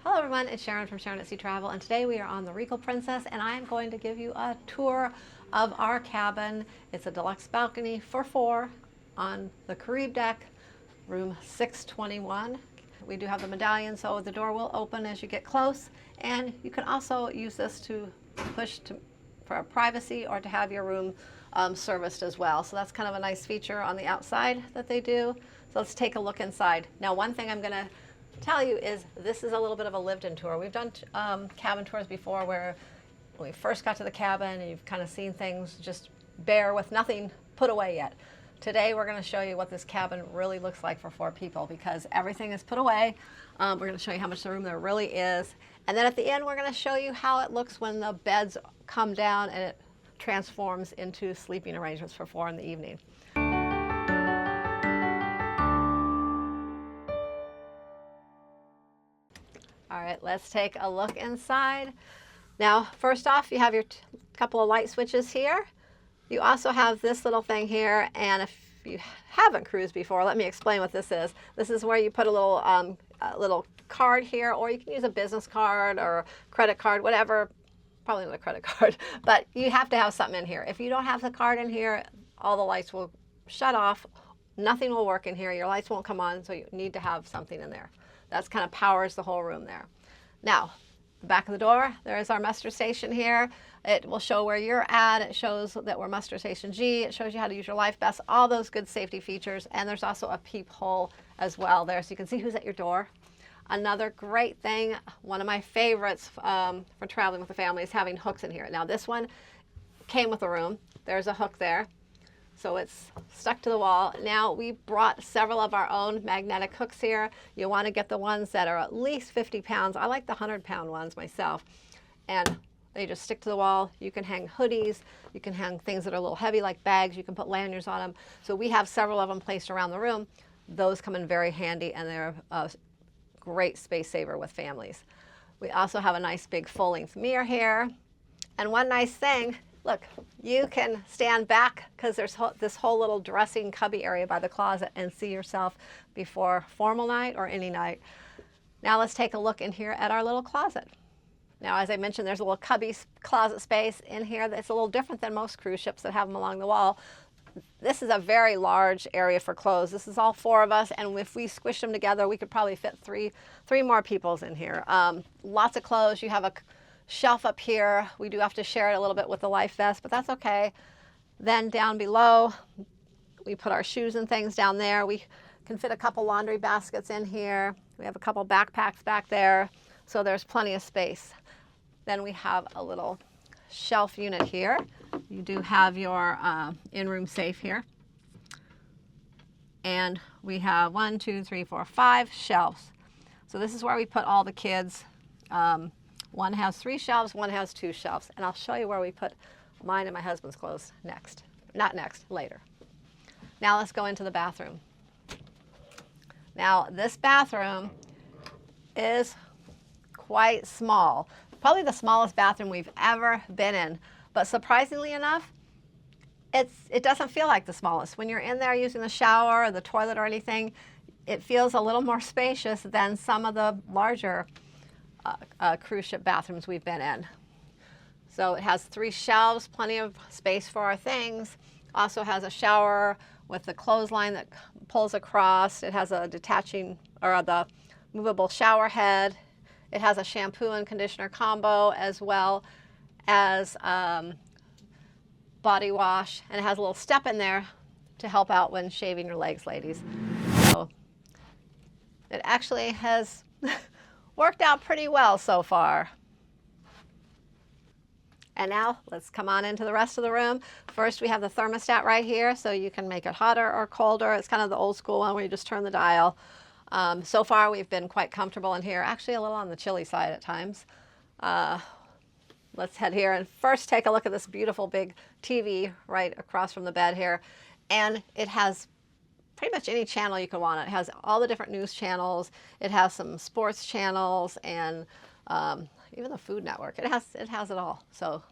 Hello everyone, it's Sharon from Sharonatsea Travel, and today we are on the Regal Princess, and I am going to give you a tour of our cabin. It's a deluxe balcony for 4 on the Carib deck, room 621. We do have the medallion, so the door will open as you get close, and you can also use this to push for privacy or to have your room serviced as well. So that's kind of a nice feature on the outside that they do. So let's take a look inside. Now, one thing I'm going to tell you is this is a little bit of a lived-in tour. We've done cabin tours before where when we first got to the cabin and you've kind of seen things just bare with nothing put away yet. Today we're going to show you what this cabin really looks like for 4 people because everything is put away. We're going to show you how much the room there really is. And then at the end we're going to show you how it looks when the beds come down and it transforms into sleeping arrangements for 4 in the evening. All right, let's take a look inside. Now, first off, you have your couple of light switches here. You also have this little thing here, and if you haven't cruised before, let me explain what this is. This is where you put a little card here, or you can use a business card or credit card, whatever. Probably not a credit card, but you have to have something in here. If you don't have the card in here, all the lights will shut off. Nothing will work in here. Your lights won't come on, so you need to have something in there. That's kind of powers the whole room there. Now, the back of the door, there is our muster station here. It will show where you're at. It shows that we're muster station G. It shows you how to use your life vest, all those good safety features. And there's also a peephole as well there, so you can see who's at your door. Another great thing, one of my favorites for traveling with the family is having hooks in here. Now, this one came with the room. There's a hook there. So it's stuck to the wall. Now we brought several of our own magnetic hooks here. You want to get the ones that are at least 50 pounds. I like the 100-pound ones myself. And they just stick to the wall. You can hang hoodies. You can hang things that are a little heavy like bags. You can put lanyards on them. So we have several of them placed around the room. Those come in very handy and they're a great space saver with families. We also have a nice big full-length mirror here. And one nice thing, look, you can stand back because there's this whole little dressing cubby area by the closet and see yourself before formal night or any night. Now let's take a look in here at our little closet. Now, as I mentioned, there's a little cubby closet space in here that's a little different than most cruise ships that have them along the wall. This is a very large area for clothes. This is all 4 of us, and if we squish them together, we could probably fit three more peoples in here. Lots of clothes. You have a shelf up here. We do have to share it a little bit with the life vest, but that's okay. Then down below, we put our shoes and things down there. We can fit a couple laundry baskets in here. We have a couple backpacks back there, so there's plenty of space. Then we have a little shelf unit here. You do have your in-room safe here. And we have 1, 2, 3, 4, 5 shelves. So this is where we put all the kids. One has 3 shelves, one has 2 shelves. And I'll show you where we put mine and my husband's clothes next. Not next, later. Now let's go into the bathroom. Now this bathroom is quite small. Probably the smallest bathroom we've ever been in. But surprisingly enough, it doesn't feel like the smallest. When you're in there using the shower or the toilet or anything, it feels a little more spacious than some of the larger cruise ship bathrooms we've been in. So it has 3 shelves, plenty of space for our things. Also has a shower with the clothesline that pulls across. It has a detaching or the movable shower head. It has a shampoo and conditioner combo as well as body wash, and it has a little step in there to help out when shaving your legs, ladies. So it actually has worked out pretty well so far. And now let's come on into the rest of the room. First, we have the thermostat right here, so you can make it hotter or colder. It's kind of the old school one where you just turn the dial. So far, we've been quite comfortable in here, actually a little on the chilly side at times. Let's head here and first take a look at this beautiful big TV right across from the bed here. And it has pretty much any channel you could want. It has all the different news channels. It has some sports channels and even the Food Network. It has it all. So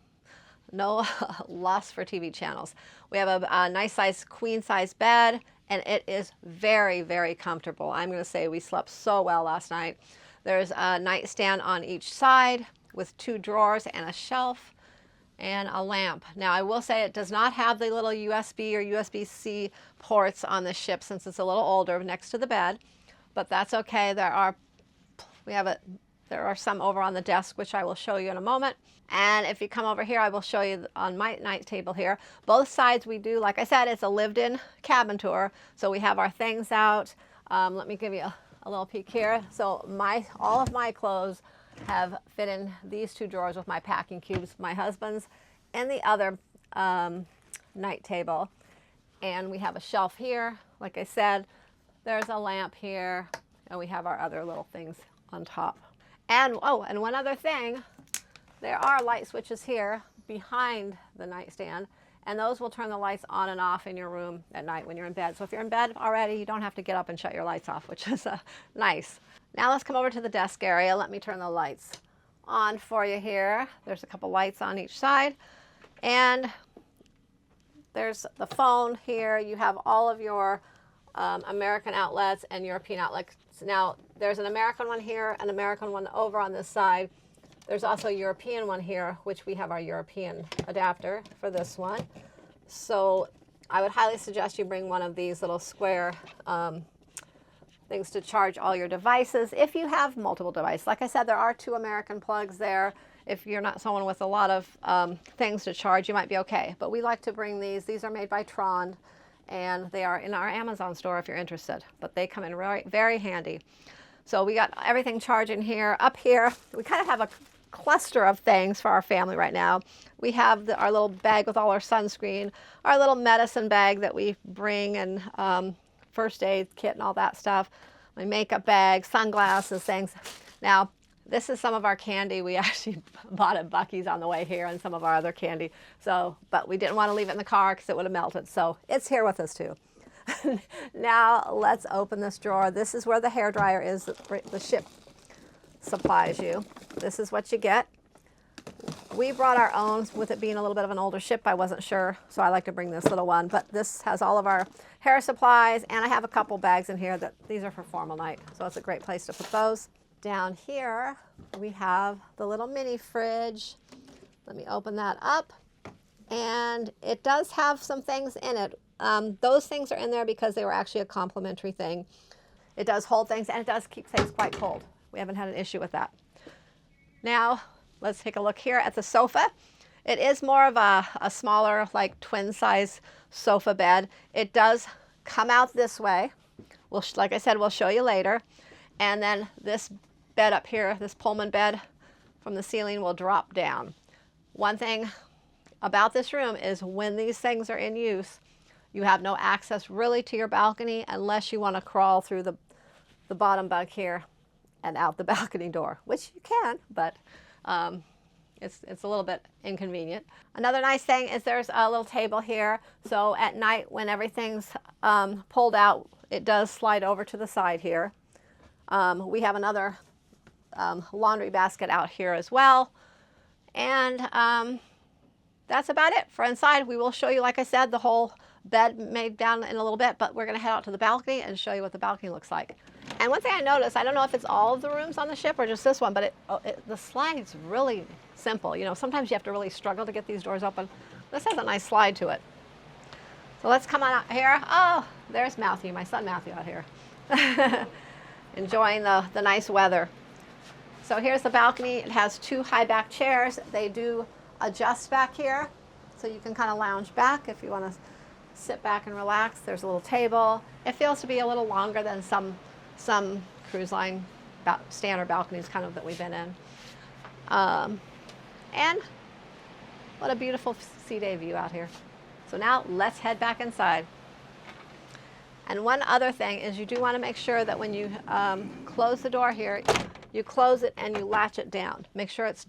no loss for TV channels. We have a nice size queen size bed, and it is very, very comfortable. I'm going to say we slept so well last night. There's a nightstand on each side with 2 drawers and a shelf and a lamp. Now I will say it does not have the little USB or USB-C ports on the ship since it's a little older next to the bed, but that's okay. There are some over on the desk, which I will show you in a moment. And if you come over here, I will show you on my night table here. Both sides we do, like I said, it's a lived-in cabin tour. So we have our things out. Let me give you a little peek here. So all of my clothes have fit in these 2 drawers with my packing cubes. My husband's in the other night table. And we have a shelf here. Like I said, there's a lamp here. And we have our other little things on top. And and one other thing, there are light switches here behind the nightstand, and those will turn the lights on and off in your room at night when you're in bed. So if you're in bed already, you don't have to get up and shut your lights off, which is nice. Now let's come over to the desk area. Let me turn the lights on for you here. There's a couple lights on each side, and there's the phone here. You have all of your American outlets and European outlets. Now there's an American one here, an American one over on this side. There's also a European one here, which we have our European adapter for this one. So I would highly suggest you bring one of these little square things to charge all your devices if you have multiple devices. Like I said, there are 2 American plugs there. If you're not someone with a lot of things to charge, you might be okay. But we like to bring these. These are made by Tron, and they are in our Amazon store if you're interested. But they come in very handy. So we got everything charging here. Up here, we kind of have a cluster of things for our family right now. We have our little bag with all our sunscreen, our little medicine bag that we bring, and first aid kit and all that stuff, my makeup bag, sunglasses, things. Now, this is some of our candy. We actually bought at Buc-ee's on the way here and some of our other candy. But we didn't want to leave it in the car because it would have melted. So it's here with us too. Now let's open this drawer. This is where the hairdryer is that the ship supplies you. This is what you get. We brought our own. With it being a little bit of an older ship, I wasn't sure, so I like to bring this little one. But this has all of our hair supplies, and I have a couple bags in here these are for formal night, so it's a great place to put those. Down here we have the little mini fridge. Let me open that up, and it does have some things in it. Those things are in there because they were actually a complimentary thing. It does hold things, and it does keep things quite cold. We haven't had an issue with that. Now let's take a look here at the sofa. It is more of a smaller, like twin size sofa bed. It does come out this way. Like I said, we'll show you later. And then this bed up here, this Pullman bed from the ceiling, will drop down. One thing about this room is when these things are in use, you have no access really to your balcony unless you want to crawl through the bottom bunk here and out the balcony door, which you can, but it's a little bit inconvenient. Another nice thing is there's a little table here. So at night when everything's pulled out, it does slide over to the side here. We have another laundry basket out here as well. And that's about it for inside. We will show you, like I said, the whole bed made down in a little bit, but we're gonna head out to the balcony and show you what the balcony looks like. And one thing I noticed, I don't know if it's all of the rooms on the ship or just this one, but the slide's really simple. You know, sometimes you have to really struggle to get these doors open. This has a nice slide to it. So let's come on out here. Oh, there's Matthew, my son Matthew out here. Enjoying the nice weather. So here's the balcony. It has 2 high back chairs. They do adjust back here, so you can kind of lounge back if you want to sit back and relax. There's a little table. It feels to be a little longer than some cruise line standard balconies kind of that we've been in. And what a beautiful sea day view out here. So now let's head back inside. And one other thing is you do want to make sure that when you close the door here, you close it and you latch it down. Make sure it's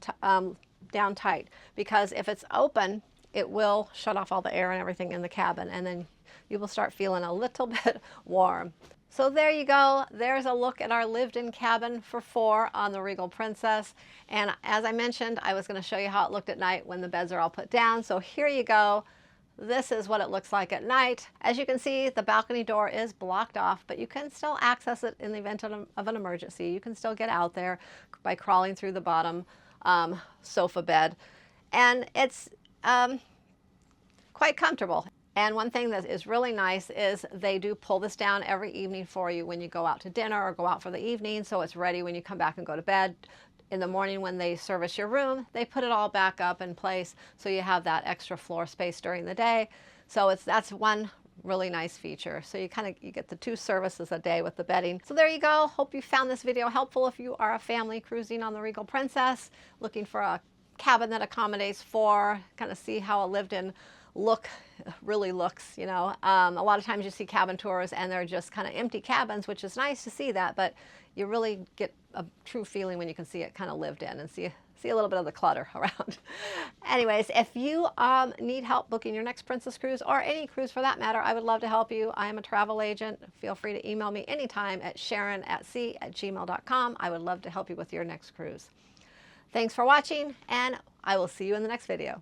down tight, because if it's open, it will shut off all the air and everything in the cabin, and then you will start feeling a little bit warm. So there you go. There's a look at our lived-in cabin for 4 on the Regal Princess. And as I mentioned, I was going to show you how it looked at night when the beds are all put down. So here you go. this is what it looks like at night. As you can see, the balcony door is blocked off, but you can still access it in the event of an emergency. You can still get out there by crawling through the bottom sofa bed. And it's quite comfortable. And one thing that is really nice is they do pull this down every evening for you when you go out to dinner or go out for the evening, so it's ready when you come back and go to bed. In the morning when they service your room, they put it all back up in place so you have that extra floor space during the day. So that's one really nice feature. So you get the 2 services a day with the bedding. So there you go. Hope you found this video helpful if you are a family cruising on the Regal Princess, looking for a cabin that accommodates 4, kind of see how a lived-in look really looks, you know. A lot of times you see cabin tours and they're just kind of empty cabins, which is nice to see that, but you really get a true feeling when you can see it kind of lived in and see a little bit of the clutter around. Anyways, if you need help booking your next Princess Cruise, or any cruise for that matter, I would love to help you. I am a travel agent. Feel free to email me anytime at sharonatsea@gmail.com. I would love to help you with your next cruise. Thanks for watching, and I will see you in the next video.